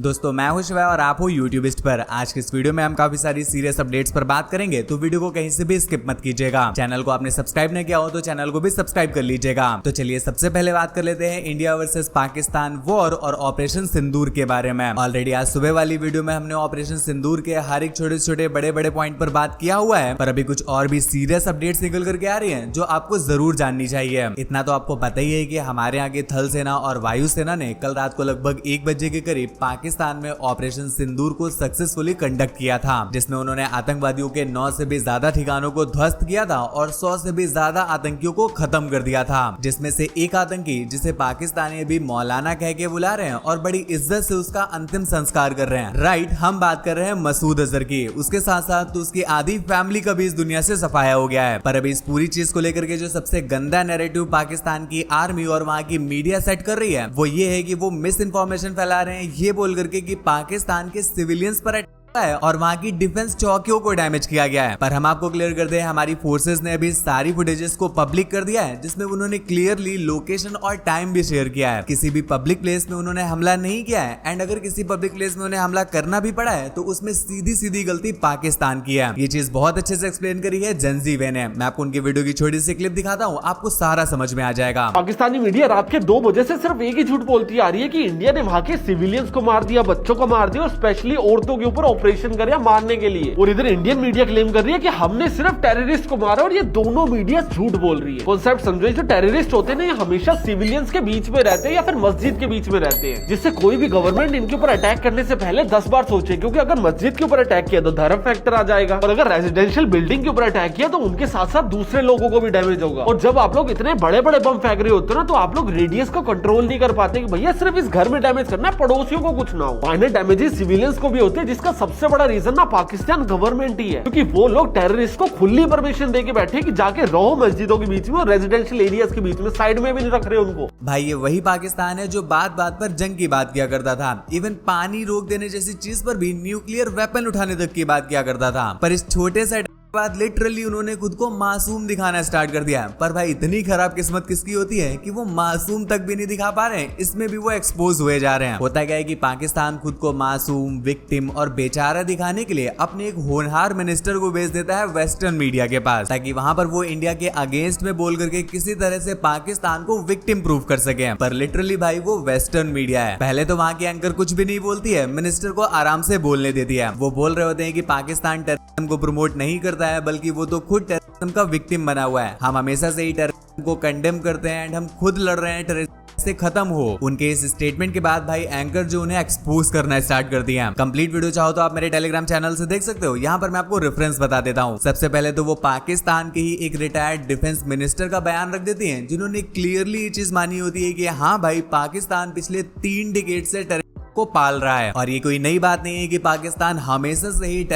दोस्तों मैं हूं शिवा और आप हो यूट्यूबिस्ट पर। आज के इस वीडियो में हम काफी सारी सीरियस अपडेट्स पर बात करेंगे, तो वीडियो को कहीं से भी स्किप मत कीजिएगा। चैनल को आपने सब्सक्राइब नहीं किया हो तो चैनल को भी सब्सक्राइब कर लीजिएगा। तो चलिए सबसे पहले बात कर लेते हैं इंडिया वर्सेस पाकिस्तान वॉर और ऑपरेशन सिंदूर के बारे में। ऑलरेडी आज सुबह वाली वीडियो में हमने ऑपरेशन सिंदूर के हर एक छोटे छोटे बड़े बड़े पॉइंट पर बात किया हुआ है, पर अभी कुछ और भी सीरियस अपडेट्स निकल करके आ रही है जो आपको जरूर जाननी चाहिए। इतना तो आपको पता ही है कि हमारे यहाँ की थल सेना और वायु सेना ने कल रात को लगभग 1 बजे के करीब पाकिस्तान में ऑपरेशन सिंदूर को सक्सेसफुली कंडक्ट किया था, जिसमें उन्होंने आतंकवादियों के 9 से भी ज्यादा ठिकानों को ध्वस्त किया था और 100 से भी ज्यादा आतंकियों को खत्म कर दिया था, जिसमें से एक आतंकी जिसे पाकिस्तानी भी मौलाना कह के बुला रहे हैं और बड़ी इज्जत से उसका अंतिम संस्कार कर रहे हैं। राइट, हम बात कर रहे हैं मसूद अजहर की। उसके साथ साथ तो उसकी आधी फैमिली का भी इस दुनिया से सफाया हो गया है। पर अभी इस पूरी चीज को लेकर के जो सबसे गंदा नैरेटिव पाकिस्तान की आर्मी और वहां की मीडिया सेट कर रही है वो ये है कि वो मिस इन्फॉर्मेशन फैला रहे हैं ये बोल करके कि पाकिस्तान के सिविलियंस पर है और वहां की डिफेंस चौकियों को डैमेज किया गया है। पर हम आपको क्लियर कर दें, हमारी फोर्सेस ने अभी सारी फुटेजेस को पब्लिक कर दिया है, जिसमें उन्होंने क्लियरली लोकेशन और टाइम भी शेयर किया है। किसी भी पब्लिक प्लेस में उन्होंने हमला नहीं किया है, एंड अगर किसी पब्लिक प्लेस में उन्हें हमला करना भी पड़ा है तो उसमें सीधी सीधी गलती पाकिस्तान की है। ये चीज बहुत अच्छे से एक्सप्लेन करी है जनजी वे ने। मैं आपको उनकी वीडियो की छोटी सी क्लिप दिखाता हूँ, आपको सारा समझ में आ जाएगा। पाकिस्तानी मीडिया रात के 2 बजे से सिर्फ एक ही झूठ बोलती आ रही है कि इंडिया ने वहां के सिविलियंस को मार दिया, बच्चों को मार दिया और स्पेशली औरतों के ऊपर ऑपरेशन कर के लिए। और इधर इंडियन मीडिया क्लेम कर रही है कि हमने सिर्फ टेररिस्ट को मारा, और ये दोनों मीडिया झूठ बोल रही है। कॉन्सेप्ट समझो, जो टेररिस्ट होते हैं ना, ये हमेशा सिविलियंस के बीच में रहते हैं या फिर मस्जिद के बीच में रहते हैं, जिससे कोई भी गवर्नमेंट इनके ऊपर अटैक करने से पहले 10 बार सोचे, क्योंकि अगर मस्जिद के ऊपर अटैक किया तो धर्म फैक्टर आ जाएगा, और अगर रेजिडेंशियल बिल्डिंग के ऊपर अटैक किया तो उनके साथ साथ दूसरे लोगों को भी डैमेज होगा। और जब आप लोग इतने बड़े बड़े बम फेंक रहे होते हो ना, तो आप लोग रेडियस को कंट्रोल नहीं कर पाते कि भैया सिर्फ इस घर में डैमेज करना है, पड़ोसियों को कुछ ना हो। फाइनल डैमेजेस सिविलियंस को भी होते हैं, जिसका सबसे बड़ा रीजन ना पाकिस्तान गवर्नमेंट ही है, क्योंकि वो लोग टेररिस्ट को खुली परमिशन देके बैठे कि जाके रहो मस्जिदों के बीच में और रेजिडेंशियल एरियाज के बीच में, साइड में भी नहीं रख रहे उनको। भाई ये वही पाकिस्तान है जो बात बात पर जंग की बात किया करता था, इवन पानी रोक देने जैसी चीज पर भी न्यूक्लियर वेपन उठाने तक की बात किया करता था। पर इस छोटे से बाद लिटरली उन्होंने खुद को मासूम दिखाना स्टार्ट कर दिया। पर भाई इतनी खराब किस्मत किसकी होती है कि वो मासूम तक भी नहीं दिखा पा रहे हैं, इसमें भी वो एक्सपोज हुए जा रहे हैं। होता क्या है कि पाकिस्तान खुद को मासूम, विक्टिम और बेचारा दिखाने के लिए अपने एक होनहार मिनिस्टर को भेज देता है वेस्टर्न मीडिया के पास, ताकि वहां पर वो इंडिया के अगेंस्ट में बोल करके किसी तरह से पाकिस्तान को विक्टिम प्रूव कर सके। पर लिटरली भाई वो वेस्टर्न मीडिया है। पहले तो वहां की एंकर कुछ भी नहीं बोलती है, मिनिस्टर को आराम से बोलने देती है। वो बोल रहे होते हैं कि पाकिस्तान टेररिज्म को प्रमोट नहीं करता है, बल्कि वो तो खुद टेररिज्म का विक्टिम बना हुआ है। हम हमेशा से ही टेररिज्म को कंडेम करते हैं एंड हम खुद लड़ रहे हैं टेररिज्म से खत्म हो। उनके इस स्टेटमेंट के बाद भाई एंकर जो उन्हें एक्सपोज करना स्टार्ट कर दिया। कंप्लीट वीडियो चाहो तो आप मेरे टेलीग्राम चैनल से देख सकते हो। यहाँ पर मैं आपको रेफरेंस बता देता हूँ। सबसे पहले तो वो पाकिस्तान के ही एक रिटायर्ड डिफेंस मिनिस्टर का बयान रख देती हैं, जिन्होंने क्लियरली ये चीज मानी होती है कि हाँ भाई पाकिस्तान पिछले 3 डिकेड से को पाल रहा है, और ये कोई नई बात नहीं है कि पाकिस्तान हमेशा से ही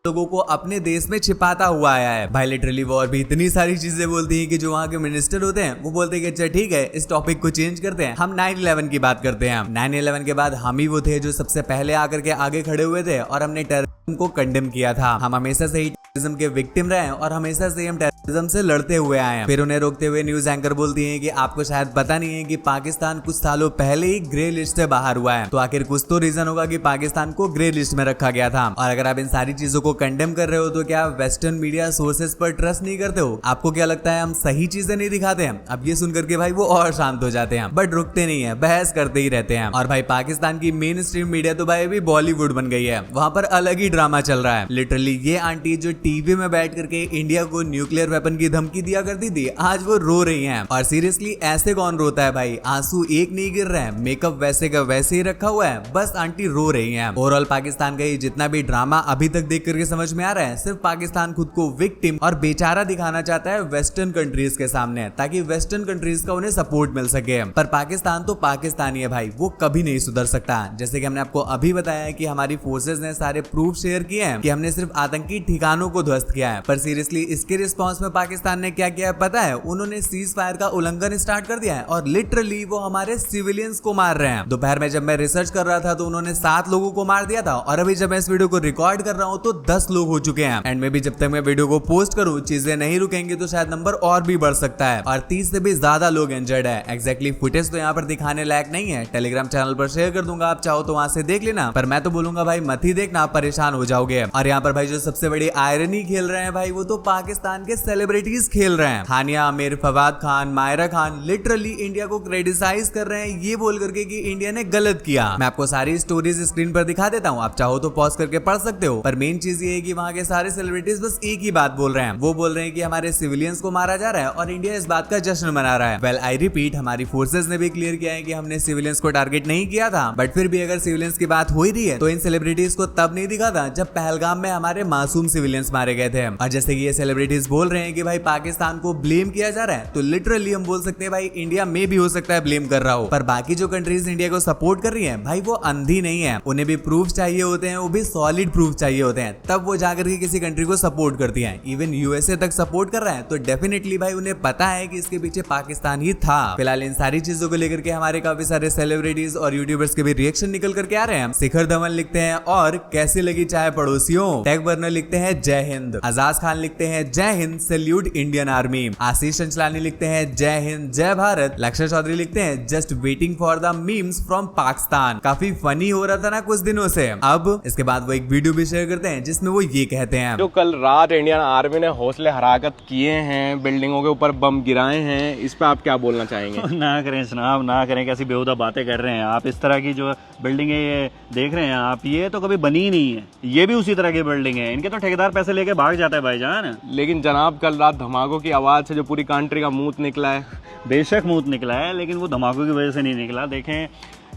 लोगों को अपने देश में छिपाता हुआ आया है। भाई लिटरली वो और भी इतनी सारी चीजें बोलती हैं कि जो वहाँ के मिनिस्टर होते हैं वो बोलते हैं कि अच्छा ठीक है, इस टॉपिक को चेंज करते हैं, हम 9/11 की बात करते हैं। 9/11 के बाद हम ही वो थे जो सबसे पहले आकर के आगे खड़े हुए थे और हमने टेररिज्म को कंडेम किया था। हम हमेशा से ही टेररिज्म के विक्टिम रहे हैं और हमेशा से हम टेररिज्म से लड़ते हुए आए हैं। फिर उन्हें रोकते हुए न्यूज एंकर बोलती हैं कि आपको शायद पता नहीं है कि पाकिस्तान कुछ सालों पहले ही ग्रे लिस्ट से बाहर हुआ है, तो आखिर कुछ तो रीजन होगा कि पाकिस्तान को ग्रे लिस्ट में रखा गया था। और अगर आप इन सारी चीजों को कंडेम कर रहे हो तो क्या वेस्टर्न मीडिया सोर्सेज पर ट्रस्ट नहीं करते हो? आपको क्या लगता है हम सही चीजें नहीं दिखाते हैं? अब ये सुनकर के भाई वो और शांत हो जाते हैं, बट रुकते नहीं है, बहस करते ही रहते हैं। और भाई पाकिस्तान की मेन स्ट्रीम मीडिया तो भाई अभी बॉलीवुड बन गई है, वहां पर अलग ही ड्रामा चल रहा है। लिटरली ये आंटी जो टीवी में बैठ करके इंडिया को न्यूक्लियर वेपन की धमकी दिया करती थी, आज वो रो रही हैं। और सीरियसली ऐसे कौन रोता है भाई? आंसू एक नहीं गिर रहे हैं, मेकअप वैसे का वैसे ही रखा हुआ है, बस आंटी रो रही हैं। ओवरऑल पाकिस्तान का ये जितना भी ड्रामा अभी तक देख करके समझ में आ रहा है, सिर्फ पाकिस्तान खुद को विक्टिम और बेचारा दिखाना चाहता है वेस्टर्न कंट्रीज के सामने, ताकि वेस्टर्न कंट्रीज का उन्हें सपोर्ट मिल सके। पर पाकिस्तान तो पाकिस्तानी है भाई, वो कभी नहीं सुधर सकता। जैसे कि हमने आपको अभी बताया कि हमारी फोर्सेज ने सारे प्रूफ शेयर किए हैं कि हमने सिर्फ आतंकी ठिकानों को ध्वस्त किया है। पर सीरियसली इसके रिस्पॉन्स में पाकिस्तान ने क्या किया है पता है? उन्होंने सीज फायर का उल्लंघन स्टार्ट कर दिया है और लिटरली वो हमारे सिविलियंस को मार रहे हैं। दोपहर में जब मैं रिसर्च कर रहा था तो उन्होंने 7 लोगों को मार दिया था और अभी जब मैं इस वीडियो को रिकॉर्ड कर रहा हूँ तो 10 लोग हो चुके हैं। एंड में भी जब तक मैं वीडियो को पोस्ट करूँ चीजें नहीं रुकेंगी तो शायद नंबर और भी बढ़ सकता है और 30 से भी ज्यादा लोग इंजर्ड है। एग्जैक्टली फुटेज तो यहाँ पर दिखाने लायक नहीं है, टेलीग्राम चैनल पर शेयर कर दूंगा, आप चाहो तो वहां से देख लेना। पर मैं तो बोलूंगा भाई मत ही देखना, आप परेशान हो जाओगे। और यहाँ पर भाई जो सबसे बड़ी आयरनी खेल रहे हैं भाई वो तो पाकिस्तान के सेलिब्रिटीज खेल रहे हैं। हानिया आमिर, फवाद खान, मायरा खान लिटरली इंडिया को क्रिटिसाइज कर रहे हैं ये बोल करके कि इंडिया ने गलत किया। मैं आपको सारी स्टोरीज स्क्रीन पर दिखा देता हूँ, आप चाहो तो पॉज करके पढ़ सकते हो। पर मेन चीज ये है कि वहाँ के सारे सेलिब्रिटीज बस एक ही बात बोल रहे हैं, वो बोल रहे हैं कि हमारे सिविलियंस को मारा जा रहा है और इंडिया इस बात का जश्न मना रहा है। वेल आई रिपीट, हमारी फोर्सेज ने भी क्लियर किया है कि हमने सिविलियंस को टारगेट नहीं किया था। बट फिर भी अगर सिविलियंस की बात हो ही रही है तो इन सेलिब्रिटीज को तब नहीं दिखा था जब पहलगाम में हमारे मासूम सिविलियंस मारे गए थे। और जैसे कि ये सेलिब्रिटीज बोल रहे हैं कि भाई पाकिस्तान को ब्लेम किया जा रहा है, तो लिटरली हम बोल सकते हैं भाई इंडिया में भी हो सकता है ब्लेम कर रहा हो। पर बाकी जो कंट्रीज इंडिया को सपोर्ट कर रही है भाई वो अंधी नहीं है, उन्हें भी प्रूफ चाहिए होते हैं, वो भी सॉलिड प्रूफ चाहिए होते हैं, तब वो जाकर के किसी कंट्री को सपोर्ट करती है। इवन यूएसए तक सपोर्ट कर रहा है तो डेफिनेटली भाई उन्हें पता है कि इसके पीछे पाकिस्तान ही था। फिलहाल इन सारी चीजों को लेकर के हमारे काफी सारे सेलिब्रिटीज और यूट्यूबर्स के भी रिएक्शन निकल करके आ रहे हैं। शिखर धवन लिखते हैं और कैसी लगी चाय पड़ोसियों। टैग बर्नर लिखते हैं जय हिंद। आजाद खान लिखते हैं जय हिंद, सैल्यूट इंडियन आर्मी। आशीष चंचलानी लिखते हैं जय हिंद जय भारत। लक्ष्य चौधरी लिखते हैं just waiting for the memes from Pakistan. काफी फनी हो रहा था ना कुछ दिनों से। अब इसके बाद वो एक वीडियो भी शेयर करते हैं जिसमें वो ये कहते हैं, जो कल रात इंडियन आर्मी ने हौसले हराकत किए हैं, बिल्डिंगों के ऊपर बम गिराए हैं, इस पे आप क्या बोलना चाहेंगे? ना करें जनाब, ना करें, कैसी बेहुदा बातें कर रहे हैं आप। इस तरह की जो बिल्डिंगें ये देख रहे हैं आप, ये तो कभी बनी ही नहीं है। ये भी उसी तरह की बिल्डिंग है, इनके तो ठेकेदार पैसे लेके भाग जाता है भाईजान। लेकिन जनाब कल रात धमाकों की आवाज से जो पूरी कंट्री का मूत निकला है। बेशक मूत निकला है, लेकिन वो धमाकों की वजह से नहीं निकला। देखें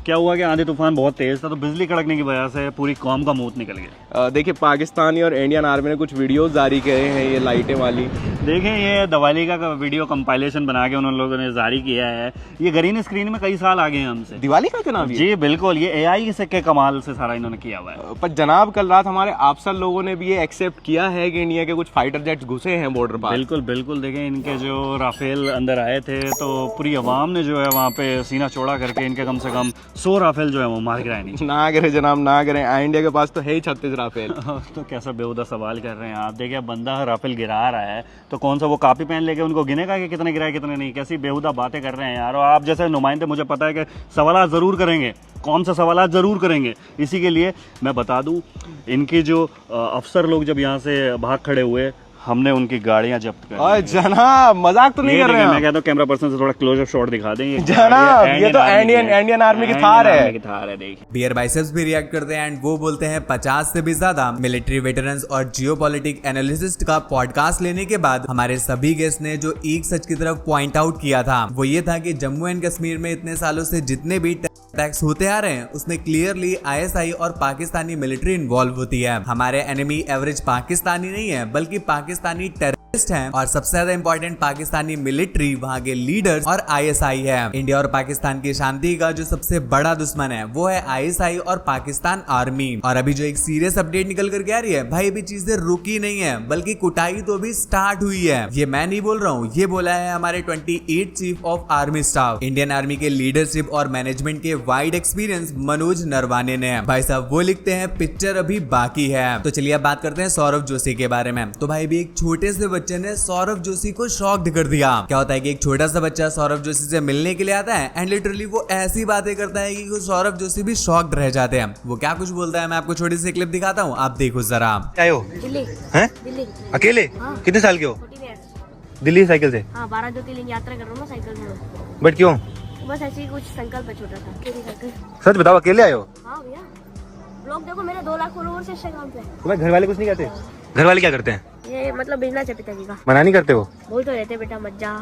क्या हुआ कि आंधी तूफान बहुत तेज था तो बिजली कड़कने की वजह से पूरी कौम का मूत निकल गया। देखिए पाकिस्तानी और इंडियन आर्मी ने कुछ वीडियोस जारी करे हैं, ये लाइटें वाली। देखें ये दिवाली का वीडियो कंपाइलेशन बना के उन लोगों ने जारी किया है। ये ग्रीन स्क्रीन में कई साल आगे हैं हमसे। दिवाली का जनाब जी बिल्कुल, ये एआई के कमाल से सारा इन्होंने किया हुआ है। पर जनाब कल रात हमारे अफसर लोगों ने भी ये एक्सेप्ट किया है कि इंडिया के कुछ फाइटर जेट्स घुसे हैं बॉर्डर पर। बिल्कुल बिल्कुल, देखें इनके जो राफेल अंदर आए थे तो पूरी अवाम ने जो है वहाँ पे सीना चौड़ा करके इनके कम से कम 100 राफेल जो है वो मार गिराए नहीं। ना करें जनाब ना करें, इंडिया के पास तो है ही 36 राफेल। तो कैसा बेहुदा सवाल कर रहे हैं आप। देखिए बंदा राफेल गिरा रहा है तो कौन सा वो कॉपी पेन लेके उनको गिनेगा कि कितने गिराए कितने नहीं। कैसी बेहुदा बातें कर रहे हैं यार। और आप जैसे नुमाइंदे मुझे पता है कि सवाल जरूर करेंगे, कौन सा सवाल जरूर करेंगे। इसी के लिए मैं बता दूं, इनके जो अफसर लोग जब यहाँ से भाग खड़े हुए हमने उनकी गाड़ियां जब्त कर ली। जनाब मजाक तो नहीं कर रहे हैं? मैं कहता हूँ कैमरा पर्सन से थोड़ा क्लोजअप शॉट दिखा दें। जनाब ये तो इंडियन आर्मी की थार है। देखिए बियर बाइसेप्स भी रिएक्ट करते हैं एंड वो बोलते हैं 50 से भी ज्यादा मिलिट्री वेटरन्स और जियोपॉलिटिक एनालिसिस्ट का पॉडकास्ट लेने के बाद हमारे सभी गेस्ट ने जो एक सच की तरफ पॉइंट आउट किया था वो ये था कि जम्मू एंड कश्मीर में इतने सालों से जितने भी अटैक्स होते आ रहे हैं उसमें क्लियरली आईएसआई और पाकिस्तानी मिलिट्री इन्वॉल्व होती है। हमारे एनिमी एवरेज पाकिस्तानी नहीं है बल्कि पाकिस्तानी टेररिस्ट हैं और सबसे ज्यादा इंपॉर्टेंट पाकिस्तानी मिलिट्री, वहां के लीडर्स और आईएसआई है। इंडिया और पाकिस्तान की शांति का जो सबसे बड़ा दुश्मन है वो है आईएसआई और पाकिस्तान आर्मी। और अभी जो एक सीरियस अपडेट निकल करके आ रही है भाई, अभी चीजें रुकी नहीं है बल्कि कुटाई तो भी स्टार्ट हुई है। ये मैं नहीं बोल रहा हूँ, ये बोला है हमारे 28 chief of army staff, Indian army के लीडरशिप और मैनेजमेंट के वाइड एक्सपीरियंस मनोज नरवाने ने। भाई साहब वो लिखते हैं पिक्चर अभी बाकी है। तो चलिए अब बात करते हैं सौरभ जोशी के बारे में। तो भाई भी एक छोटे से बच्चे ने सौरभ जोशी को शॉक्ड कर दिया। क्या होता है कि एक छोटा सा बच्चा सौरभ जोशी से मिलने के लिए आता है एंड लिटरली वो ऐसी बातें करता है कि सौरभ जोशी भी शॉक्ड रह जाते हैं। वो क्या कुछ बोलता है मैं आपको छोटी सी क्लिप दिखाता हूँ, आप देखो जरा। आए हो दिल्ली हैं? दिल्ली अकेले? हाँ। कितने साल के हो? 14 years। दिल्ली साइकिल से? हाँ 12 ज्योतिर्लिंग यात्रा कर रहा हूँ ना साइकिल से। बट क्यों? बस ऐसे ही कुछ संकल्प है छोटा सा। मेरी साइकिल। सच बताओ, अकेले आए हो? हाँ भैया, ब्लॉग देखो मेरे 2 लाख फॉलोवर्स है इंस्टाग्राम पे। तुम्हारे घर वाले कुछ नहीं कहते? घर वाले क्या करते हैं? ये मतलब बिजनेस है पिताजी का। मना नहीं करते वो? बोल तो रहते बेटा मत जा।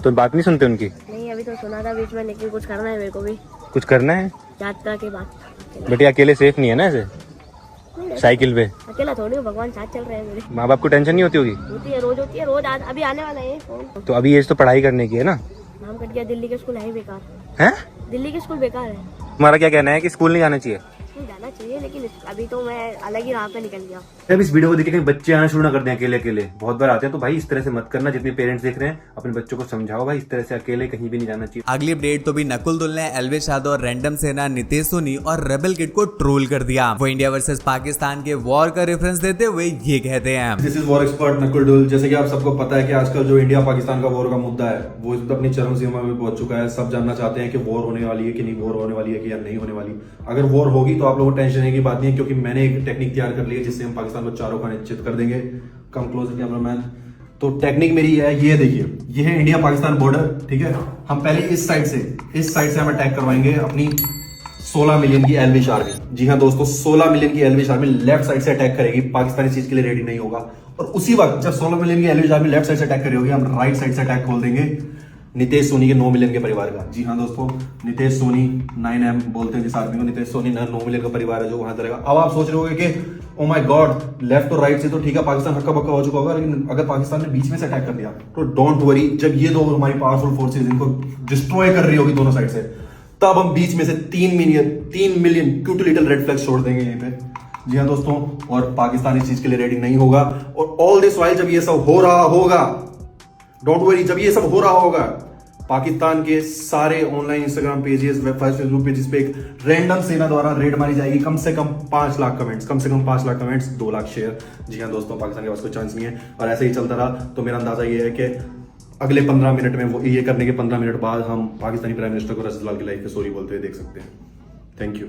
तो बात नहीं सुनते उनकी? नहीं अभी तो सुना था बीच में, लेकिन कुछ करना है मेरे को भी। कुछ करना है? यात्रा के बाद। बेटे अकेले सेफ नहीं है ना ऐसे साइकिल पे? अकेला थोड़ी हूँ, भगवान साथ चल रहे हैं मेरे। माँ बाप को टेंशन नहीं होती होगी? होती है, रोज होती है, रोज अभी आने वाला है फोन। तो अभी एज तो पढ़ाई करने की है ना? नाम कट गया, दिल्ली के स्कूल है ही बेकार। है? दिल्ली के स्कूल बेकार है। तुम्हारा क्या कहना है कि स्कूल नहीं जाना चाहिए? स्कूल जाना चाहिए, लेकिन अभी तो मैं अलग ही राह पे निकल गया। अब इस वीडियो को देखिए कहीं बच्चे आना शुरू ना कर दें अकेले अकेले, बहुत बार आते हैं, तो भाई इस तरह से मत करना। जितने पेरेंट्स देख रहे हैं अपने बच्चों को समझाओ भाई, इस तरह से अकेले कहीं भी नहीं जाना चाहिए। अगली अपडेट तो भी नकुल दुल ने एल्विश यादव और रैंडम सेना नितेश सोनी और रेबल किड को ट्रोल कर दिया। वो इंडिया वर्सेस पाकिस्तान के वॉर का रेफरेंस देते हुए ये कहते हैं, this is war expert Nakul दुल। जैसे कि आप सबको पता है कि आजकल जो इंडिया पाकिस्तान का वॉर का मुद्दा है वो इस अपनी चरम सीमा में पहुंच चुका है। सब जानना चाहते हैं कि वॉर होने वाली है कि नहीं, वॉर होने वाली है कि या नहीं होने वाली। अगर वॉर होगी तो आप लोगों को टेंशन की बात नहीं है, क्योंकि मैंने एक टेक्निक तैयार कर ली है जिससे हम पाकिस्तान को चारों खाने चित कर देंगे। Come close cameraman. तो टेक्निक मेरी है, ये देखिए, ये है इंडिया पाकिस्तान बॉर्डर, ठीक है। हम पहले इस साइड से हम अटैक करवाएंगे अपनी 16 मिलियन की एल्विश आर्मी। जी हाँ दोस्तों, 16 मिलियन की एल्विश आर्मी लेफ्ट साइड से अटैक करेगी। पाकिस्तान इस चीज के लिए रेडी नहीं होगा। और उसी वक्त जब 16 मिलियन की एल्विश आर्मी लेफ्ट साइड से अटैक करी होगी, हम राइट साइड से अटैक खोल देंगे नितेश सोनी के 9 मिलियन के परिवार का। जी हाँ दोस्तों, नितेश सोनी 9M बोलते हैं जिस आदमी को, नितेश सोनी 9 मिलियन का परिवार है जो वहां चलेगा। अब आप सोच रहे होगे कि ओ माय गॉड, लेफ्ट और राइट से तो ठीक है पाकिस्तान हक्का बक्का हो चुका होगा, लेकिन अगर पाकिस्तान ने बीच में से अटैक कर दिया तो डोंट वरी, जब ये दो हमारी पावरफुल फोर्सेज इनको डिस्ट्रॉय कर रही होगी दोनों साइड से, तब हम बीच में से 3 million cute little red flags छोड़ देंगे यहीं पे। जी हाँ दोस्तों, और पाकिस्तान इस चीज के लिए रेडी नहीं होगा। और ऑल दिस वाइल जब ये सब हो रहा होगा, डोंट वरी, जब ये सब हो रहा होगा, पाकिस्तान के सारे online Instagram pages, website, Facebook pages पे एक रैंडम सेना द्वारा रेड मारी जाएगी। कम से कम 5 लाख कमेंट्स, 2 लाख शेयर। जी हाँ दोस्तों, पाकिस्तान के पास कोई चांस नहीं है। और ऐसे ही चलता रहा तो मेरा अंदाजा ये है कि अगले 15 मिनट में, वो ये करने के 15 मिनट बाद हम पाकिस्तानी प्राइम मिनिस्टर को रशीद लाल की लाइफ पे सॉरी बोलते हुए देख सकते हैं। Thank you.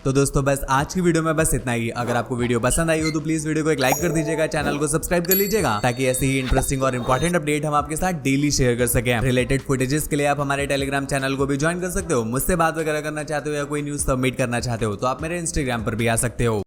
तो दोस्तों बस आज की वीडियो में बस इतना ही। अगर आपको वीडियो पसंद आई हो तो प्लीज वीडियो को एक लाइक कर दीजिएगा, चैनल को सब्सक्राइब कर लीजिएगा, ताकि ऐसे ही इंटरेस्टिंग और इंपॉर्टेंट अपडेट हम आपके साथ डेली शेयर कर सकें। रिलेटेड फुटेजेस के लिए आप हमारे टेलीग्राम चैनल को भी ज्वाइन कर सकते हो। मुझसे बात वगैरह करना चाहते हो या कोई न्यूज सबमिट करना चाहते हो तो आप मेरे इंस्टाग्राम पर भी आ सकते हो।